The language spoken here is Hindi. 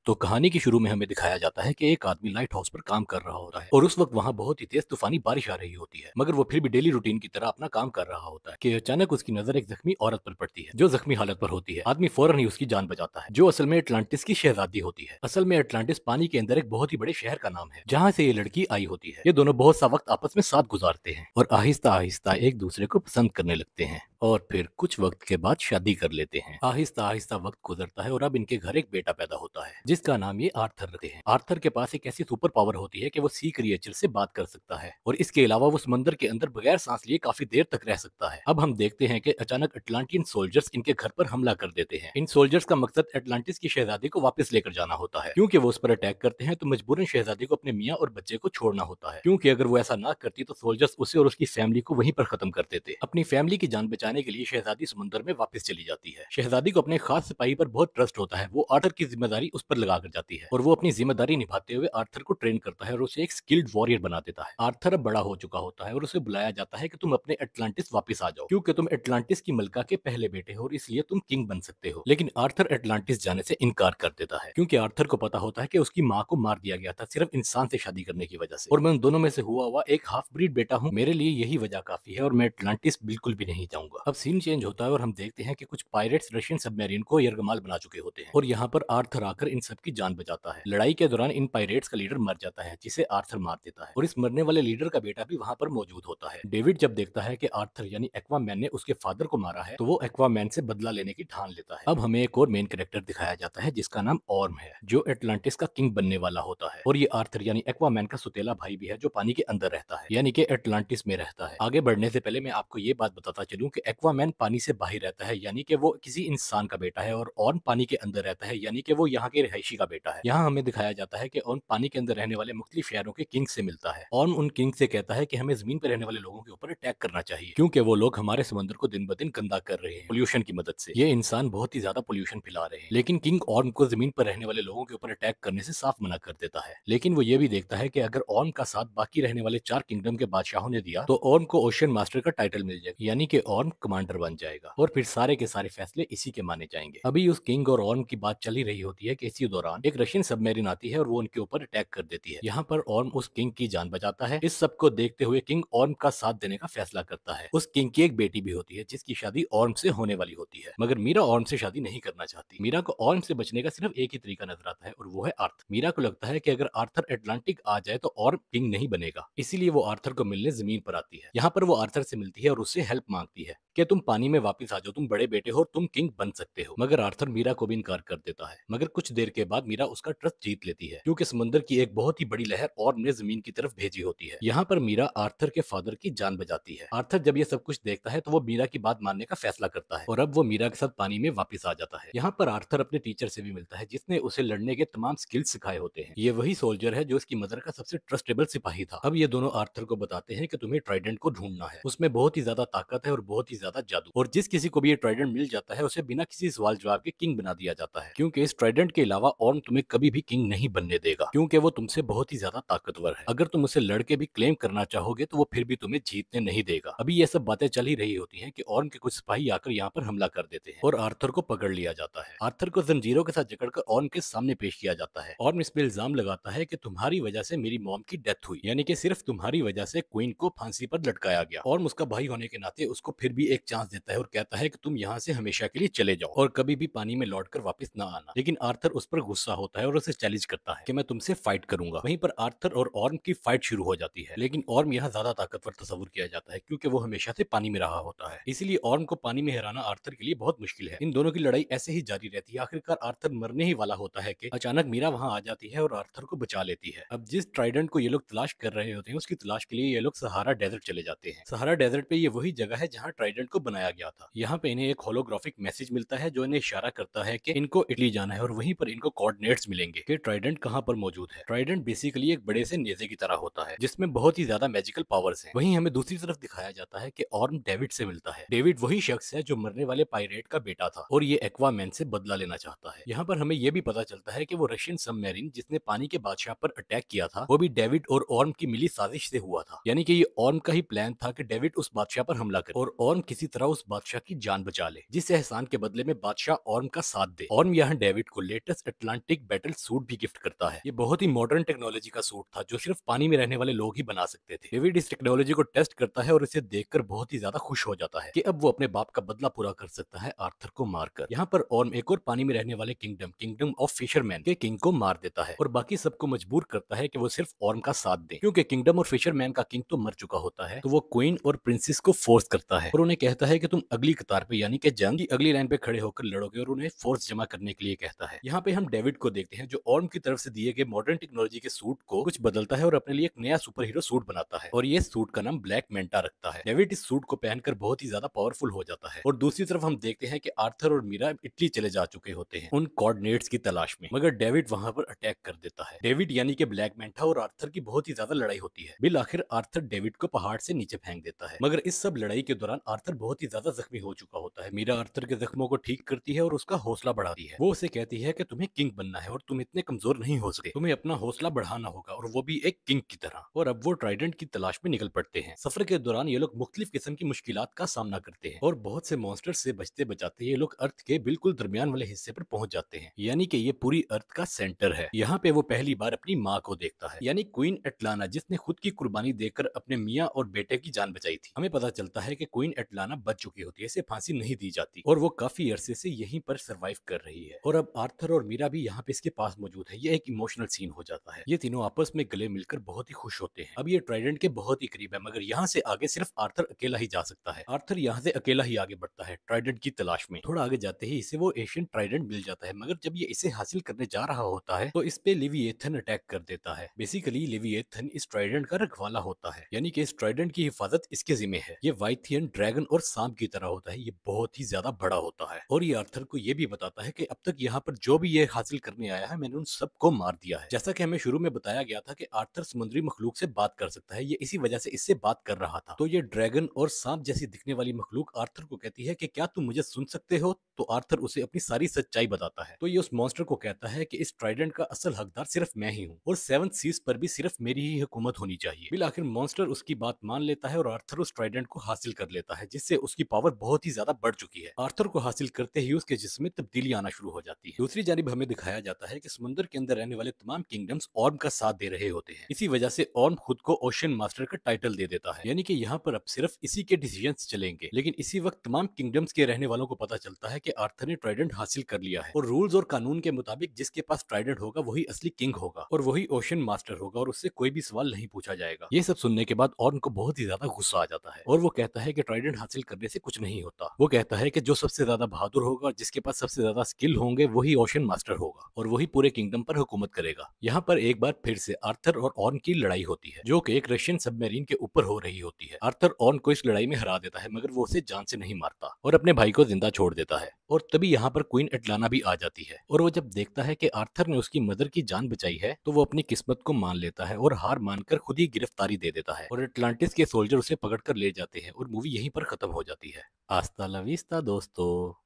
तो कहानी के शुरू में हमें दिखाया जाता है कि एक आदमी लाइट हाउस पर काम कर रहा होता है और उस वक्त वहाँ बहुत ही तेज तूफानी बारिश आ रही होती है, मगर वो फिर भी डेली रूटीन की तरह अपना काम कर रहा होता है कि अचानक उसकी नजर एक जख्मी औरत पर पड़ती है जो जख्मी हालत पर होती है। आदमी फौरन ही उसकी जान बचाता है, जो असल में अटलांटिस की शहजादी होती है। असल में अटलांटिस पानी के अंदर एक बहुत ही बड़े शहर का नाम है जहाँ से ये लड़की आई होती है। ये दोनों बहुत सा वक्त आपस में साथ गुजारते हैं और आहिस्ता आहिस्ता एक दूसरे को पसंद करने लगते हैं और फिर कुछ वक्त के बाद शादी कर लेते हैं। आहिस्ता आहिस्ता वक्त गुजरता है और अब इनके घर एक बेटा पैदा होता है जिसका नाम ये आर्थर रखते हैं। आर्थर के पास एक ऐसी सुपर पावर होती है कि वो सी क्रिएचर से बात कर सकता है और इसके अलावा वो समंदर के अंदर बगैर सांस लिए काफी देर तक रह सकता है। अब हम देखते हैं कि अचानक अटलांटियन सोल्जर्स इनके घर पर हमला कर देते हैं। इन सोल्जर्स का मकसद अटलांटिस की शहजादी को वापस लेकर जाना होता है। क्योंकि वो उस पर अटैक करते हैं तो मजबूरन शहजादी को अपने मियाँ और बच्चे को छोड़ना होता है, क्योंकि अगर वो ऐसा ना करती तो सोल्जर्स उसे और उसकी फैमिली को वहीं पर खत्म कर देते। अपनी फैमिली की जान बचाने के लिए शहजादी समुद्र में वापस चली जाती है। शहजादी को अपने खास सिपाही पर बहुत ट्रस्ट होता है। वो आर्थर की जिम्मेदारी उस पर लगा कर जाती है और वो अपनी जिम्मेदारी निभाते हुए आर्थर को ट्रेन करता है और उसे एक स्किल्ड वॉरियर बना देता है। आर्थर अब बड़ा हो चुका होता है और उसे बुलाया जाता है कि तुम अपने अटलांटिस वापस आ जाओ, क्योंकि तुम अटलांटिस की मलका के पहले बेटे हो और इसलिए तुम किंग बन सकते हो। लेकिन आर्थर अटलांटिस जाने से इनकार कर देता है, क्योंकि आर्थर को पता होता है कि उसकी माँ को मार दिया गया था सिर्फ इंसान से शादी करने की वजह से, और मैं उन दोनों में से हुआ हुआ एक हाफ ब्रीड बेटा हूँ। मेरे लिए यही वजह काफी है और मैं अटलांटिस बिल्कुल भी नहीं जाऊंगा। अब सीन चेंज होता है और हम देखते हैं कि कुछ पायरेट्स रशियन सबमरीन को यरगमाल बना चुके होते हैं और यहाँ पर आर्थर आकर इन सब की जान बचाता है। लड़ाई के दौरान इन पायरेट्स का लीडर मर जाता है जिसे आर्थर मार देता है और इस मरने वाले लीडर का बेटा भी वहाँ पर मौजूद होता है। डेविड जब देखता है कि आर्थर यानी एक्वामैन ने उसके फादर को मारा है तो वो एक्वामैन से बदला लेने की ठान लेता है। अब हमें एक और मेन कैरेक्टर दिखाया जाता है जिसका नाम ऑर्म है, जो एटलांटिस का किंग बनने वाला होता है और ये आर्थर यानी एक्वामैन का सुतेला भाई भी है जो पानी के अंदर रहता है, यानी कि एटलांटिस में रहता है। आगे बढ़ने से पहले मैं आपको ये बात बताता चलूं कि एक्वामैन पानी से बाहर रहता है यानी कि वो किसी इंसान का बेटा है और ऑर्म पानी के अंदर रहता है यानी कि वो यहाँ के रिहायशी का बेटा है। यहाँ हमें दिखाया जाता है कि ऑर्म पानी के अंदर रहने वाले मुख्तलिफ शहरों के किंग से मिलता है। ऑर्म उन किंग से कहता है कि हमें जमीन पर रहने वाले लोगों के ऊपर अटैक करना चाहिए, क्योंकि वो लोग हमारे समुद्र को दिन ब दिन गंदा कर रहे हैं पोल्यूशन की मदद से। ये इंसान बहुत ही ज्यादा पोल्यूशन फैला रहे हैं। लेकिन किंग ऑर्म को जमीन पर रहने वाले लोगों के ऊपर अटैक करने से साफ मना कर देता है। लेकिन वो ये भी देखता है कि अगर ऑर्म का साथ बाकी रहने वाले 4 किंगडम के बादशाहों ने दिया तो ऑर्म को ओशन मास्टर का टाइटल मिल जाएगा, यानी कि ऑर्म कमांडर बन जाएगा और फिर सारे के सारे फैसले इसी के माने जाएंगे। अभी उस किंग और ऑर्म की बात चली रही होती है कि इसी दौरान एक रशियन सबमरीन आती है और वो उनके ऊपर अटैक कर देती है। यहाँ पर ऑर्म उस किंग की जान बचाता है। इस सब को देखते हुए किंग ऑर्म का साथ देने का फैसला करता है। उस किंग की एक बेटी भी होती है जिसकी शादी ऑर्म से होने वाली होती है, मगर मीरा ऑर्म से शादी नहीं करना चाहती। मीरा को ऑर्म से बचने का सिर्फ एक ही तरीका नजर आता है और वो है आर्थर। मीरा को लगता है कि अगर आर्थर अटलांटिक आ जाए तो ऑर्म किंग नहीं बनेगा, इसीलिए वो आर्थर को मिलने जमीन पर आती है। यहाँ पर वो आर्थर से मिलती है और उससे हेल्प मांगती है कि तुम पानी में वापस आ जाओ, तुम बड़े बेटे हो और तुम किंग बन सकते हो। मगर आर्थर मीरा को भी इनकार कर देता है। मगर कुछ देर के बाद मीरा उसका ट्रस्ट जीत लेती है, क्योंकि समुद्र की एक बहुत ही बड़ी लहर ऑर्म ने जमीन की तरफ भेजी होती है। यहाँ पर मीरा आर्थर के फादर की जान बचाती है। आर्थर जब ये सब कुछ देखता है तो वो मीरा की बात मानने का फैसला करता है और अब वो मीरा के साथ पानी में वापस आ जाता है। यहाँ पर आर्थर अपने टीचर से भी मिलता है जिसने उसे लड़ने के तमाम स्किल्स सिखाए होते हैं। ये वही सोल्जर है जो उसकी मदर का सबसे ट्रस्टेबल सिपाही था। अब ये दोनों आर्थर को बताते हैं कि तुम्हें ट्राइडेंट को ढूंढना है, उसमें बहुत ही ज्यादा ताकत है और बहुत ही ज्यादा जादू, और जिस किसी को भी ये ट्राइडेंट मिल जाता है उसे बिना किसी सवाल जवाब के किंग बना दिया जाता है, क्योंकि इस ट्राइडेंट के अलावा ऑर्म तुम्हें कभी भी किंग नहीं बनने देगा, क्योंकि वो तुमसे बहुत ही ज्यादा ताकतवर है। अगर तुम उसे लड़के भी क्लेम करना चाहोगे तो वो फिर भी तुम्हें जीतने नहीं देगा। अभी ये सब बातें चल ही रही होती हैं कि ऑर्म के कुछ सिपाही आकर यहाँ पर हमला कर देते हैं और आर्थर को पकड़ लिया जाता है। आर्थर को जंजीरों के साथ जकड़कर ऑर्म के सामने पेश किया जाता है। ऑर्म इस पे इल्जाम लगाता है कि तुम्हारी वजह से मेरी मॉम की डेथ हुई, यानी कि सिर्फ तुम्हारी वजह से क्वीन को फांसी पर लटकाया गया। ऑर्म उसका भाई होने के नाते उसको फिर भी एक चांस देता है और कहता है कि तुम यहाँ से हमेशा के लिए चले जाओ और कभी भी पानी में लौटकर वापस ना आना। लेकिन आर्थर उस पर गुस्सा होता है और उसे चैलेंज करता है कि मैं तुमसे फाइट करूंगा। वहीं पर आर्थर और ऑर्म की फाइट शुरू हो जाती है, लेकिन ऑर्म यहाँ ज्यादा ताकतवर तस्वुर किया जाता है क्योंकि वो हमेशा से पानी में रहा होता है, इसीलिए ऑर्म को पानी में हराना आर्थर के लिए बहुत मुश्किल है। इन दोनों की लड़ाई ऐसे ही जारी रहती है। आखिरकार आर्थर मरने ही वाला होता है कि अचानक मीरा वहां आ जाती है और आर्थर को बचा लेती है। अब जिस ट्राइडेंट को ये लोग तलाश कर रहे होते हैं उसकी तलाश के लिए ये लोग सहारा डेजर्ट चले जाते हैं। सहारा डेजर्ट पे ये वही जगह है जहाँ ट्राइडेंट को बनाया गया था। यहाँ पे इन्हें एक होलोग्राफिक मैसेज मिलता है जो इन्हें इशारा करता है कि इनको इटली जाना है और वहीं पर इनको कोऑर्डिनेट्स मिलेंगे कि ट्राइडेंट कहाँ पर मौजूद है। ट्राइडेंट बेसिकली एक बड़े से नेजे की तरह होता है जिसमें बहुत ही ज्यादा मैजिकल पावर्स हैं। वहीं हमें दूसरी तरफ दिखाया जाता है कि ऑर्म डेविड से मिलता है। डेविड वही शख्स है जो मरने वाले पायरेट का बेटा था और ये एक्वामैन से बदला लेना चाहता है। यहाँ पर हमें यह भी पता चलता है कि वो रशियन सबमरीन जिसने पानी के बादशाह पर अटैक किया था वो भी डेविड और ऑर्म की मिली साजिश से हुआ था, यानी कि ये ऑर्म का ही प्लान था कि डेविड उस बादशाह पर हमला करे और ऑर्म किसी तरह उस बादशाह की जान बचा ले, जिस एहसान के बदले में बादशाह ऑर्म का साथ दे। ऑर्म यहाँ डेविड को लेटेस्ट अटलांटिक बैटल सूट भी गिफ्ट करता है। ये बहुत ही मॉडर्न टेक्नोलॉजी का सूट था जो सिर्फ पानी में रहने वाले लोग ही बना सकते थे। डेविड इस टेक्नोलॉजी को टेस्ट करता है और इसे देखकर बहुत ही ज्यादा खुश हो जाता है कि अब वो अपने बाप का बदला पूरा कर सकता है आर्थर को मारकर। यहाँ पर ऑर्म एक और पानी में रहने वाले किंगडम ऑफ फिशरमैन के किंग को मार देता है और बाकी सबको मजबूर करता है कि वो सिर्फ ऑर्म का साथ दें, क्योंकि किंगडम और फिशरमैन का किंग तो मर चुका होता है। तो वो क्वीन और प्रिंसेस को फोर्स करता है और उन्हें कहता है कि तुम अगली कतार पे यानी कि जंग की अगली लाइन पे खड़े होकर लड़ोगे और उन्हें फोर्स जमा करने के लिए कहता है। यहाँ पे हम डेविड को देखते हैं जो ऑर्म की तरफ से दिए गए मॉडर्न टेक्नोलॉजी के सूट को कुछ बदलता है और अपने लिए एक नया सुपर हीरो सूट बनाता है और ये सूट का नाम ब्लैक मेंटा रखता है। डेविड इस सूट को पहनकर बहुत ही ज्यादा पावरफुल हो जाता है और दूसरी तरफ हम देखते हैं कि आर्थर और मीरा इटली चले जा चुके होते हैं उन कोऑर्डिनेट्स की तलाश में, मगर डेविड वहां पर अटैक कर देता है। डेविड यानी कि ब्लैक मेंटा और आर्थर की बहुत ही ज्यादा लड़ाई होती है। बिल आखिर आर्थर डेविड को पहाड़ से नीचे फेंक देता है, मगर इस सब लड़ाई के दौरान आर्थर बहुत ही ज्यादा जख्मी हो चुका होता है। मीरा आर्थर के जख्मों को ठीक करती है और उसका हौसला बढ़ाती है। वो उसे कहती है कि तुम्हें किंग बनना है और तुम इतने कमजोर नहीं हो सके, तुम्हें अपना हौसला बढ़ाना होगा और वो भी एक किंग की तरह। और अब वो ट्राइडेंट की तलाश में निकल पड़ते हैं। सफर के दौरान ये लोग मुख्तलिफ किस्म की मुश्किलात का सामना करते हैं और बहुत से मॉन्स्टर से बचते बचाते ये लोग अर्थ के बिल्कुल दरमियान वाले हिस्से पर पहुंच जाते हैं, यानी कि ये पूरी अर्थ का सेंटर है। यहाँ पे वो पहली बार अपनी माँ को देखता है, यानी क्वीन एटलाना, जिसने खुद की कुर्बानी देकर अपने मियाँ और बेटे की जान बचाई थी। हमें पता चलता है कि क्वीन एटलाना बच चुकी होती है, इसे फांसी नहीं दी जाती और वो काफी अरसे से यहीं पर सरवाइव कर रही है। और अब आर्थर और मीरा भी यहाँ पे इसके पास मौजूद है। ये एक इमोशनल सीन हो जाता है। ये तीनों आपस में गले मिलकर बहुत ही खुश होते हैं। अब ये ट्राइडेंट के बहुत ही करीब है, मगर यहाँ से आगे सिर्फ आर्थर अकेला ही जा सकता है। आर्थर यहाँ से अकेला ही आगे बढ़ता है ट्राइडेंट की तलाश में। थोड़ा आगे जाते ही इसे वो एशियन ट्राइडेंट मिल जाता है, मगर जब ये इसे हासिल करने जा रहा होता है तो इस पे लिविएथन अटैक कर देता है। बेसिकली लिविएथन इस ट्राइडेंट का रखवाला होता है, यानी कि इस ट्राइडेंट की हिफाजत इसके जिम्मे है। ये वाइथियन ड्रैगन और सांप की तरह होता है। ये बहुत ही ज्यादा बड़ा होता है और ये आर्थर को ये भी बताता है कि अब तक यहाँ पर जो भी ये हासिल करने आया है मैंने उन सबको मार दिया है। जैसा कि हमें शुरू में बताया गया था कि आर्थर समुद्री मखलूक से बात कर सकता है, ये इसी वजह से इससे बात कर रहा था। तो ये ड्रैगन और सांप जैसी दिखने वाली मखलूक आर्थर को कहती है कि क्या तुम मुझे सुन सकते हो। तो आर्थर उसे अपनी सारी सच्चाई बताता है। तो ये उस मॉन्स्टर को कहता है कि इस ट्राइडेंट का असल हकदार सिर्फ मैं ही हूँ और 7 सीज पर भी सिर्फ मेरी ही हुकूमत होनी चाहिए। बिल आखिर मॉन्स्टर उसकी बात मान लेता है और आर्थर उस ट्राइडेंट को हासिल कर लेता है, जिससे उसकी पावर बहुत ही ज्यादा बढ़ चुकी है। आर्थर को हासिल करते ही उसके जिस्म में तब्दीली आना शुरू हो जाती है। दूसरी जानिब हमें दिखाया जाता है कि समुद्र के अंदर रहने वाले तमाम किंगडम्स ऑर्म का साथ दे रहे होते हैं। इसी वजह से ऑर्म खुद को ओशन मास्टर का टाइटल दे देता है, यानी कि यहाँ पर अब सिर्फ इसी के डिसीजंस चलेंगे। लेकिन इसी वक्त तमाम किंगडम्स के रहने वालों को पता चलता है कि आर्थर ने ट्राइडेंट हासिल कर लिया है और रूल्स और कानून के मुताबिक जिसके पास ट्राइडेंट होगा वही असली किंग होगा और वही ओशन मास्टर होगा और उससे कोई भी सवाल नहीं पूछा जाएगा। ये सब सुनने के बाद ऑर्म को बहुत ही ज्यादा गुस्सा आ जाता है और वो कहता है कि ट्राइडेंट हासिल करने से कुछ नहीं होता। वो कहता है कि जो सबसे ज्यादा बहादुर होगा और जिसके पास सबसे ज्यादा स्किल होंगे वही ओशन मास्टर होगा और वही पूरे किंगडम पर हुकूमत करेगा। यहाँ पर एक बार फिर से आर्थर और ऑर्म की लड़ाई होती है, जो कि एक रशियन सबमरीन के ऊपर हो रही होती है। आर्थर ऑर्म को इस लड़ाई में हरा देता है, मगर वो उसे जान से नहीं मारता और अपने भाई को जिंदा छोड़ देता है। और तभी यहाँ पर क्वीन एटलाना भी आ जाती है और वो जब देखता है कि आर्थर ने उसकी मदर की जान बचाई है तो वो अपनी किस्मत को मान लेता है और हार मानकर खुद ही गिरफ्तारी दे देता है और अटलांटिस के सोल्जर उसे पकड़कर ले जाते हैं और मूवी यहीं पर खत्म हो जाती है। आस्ता ला विस्ता दोस्तों।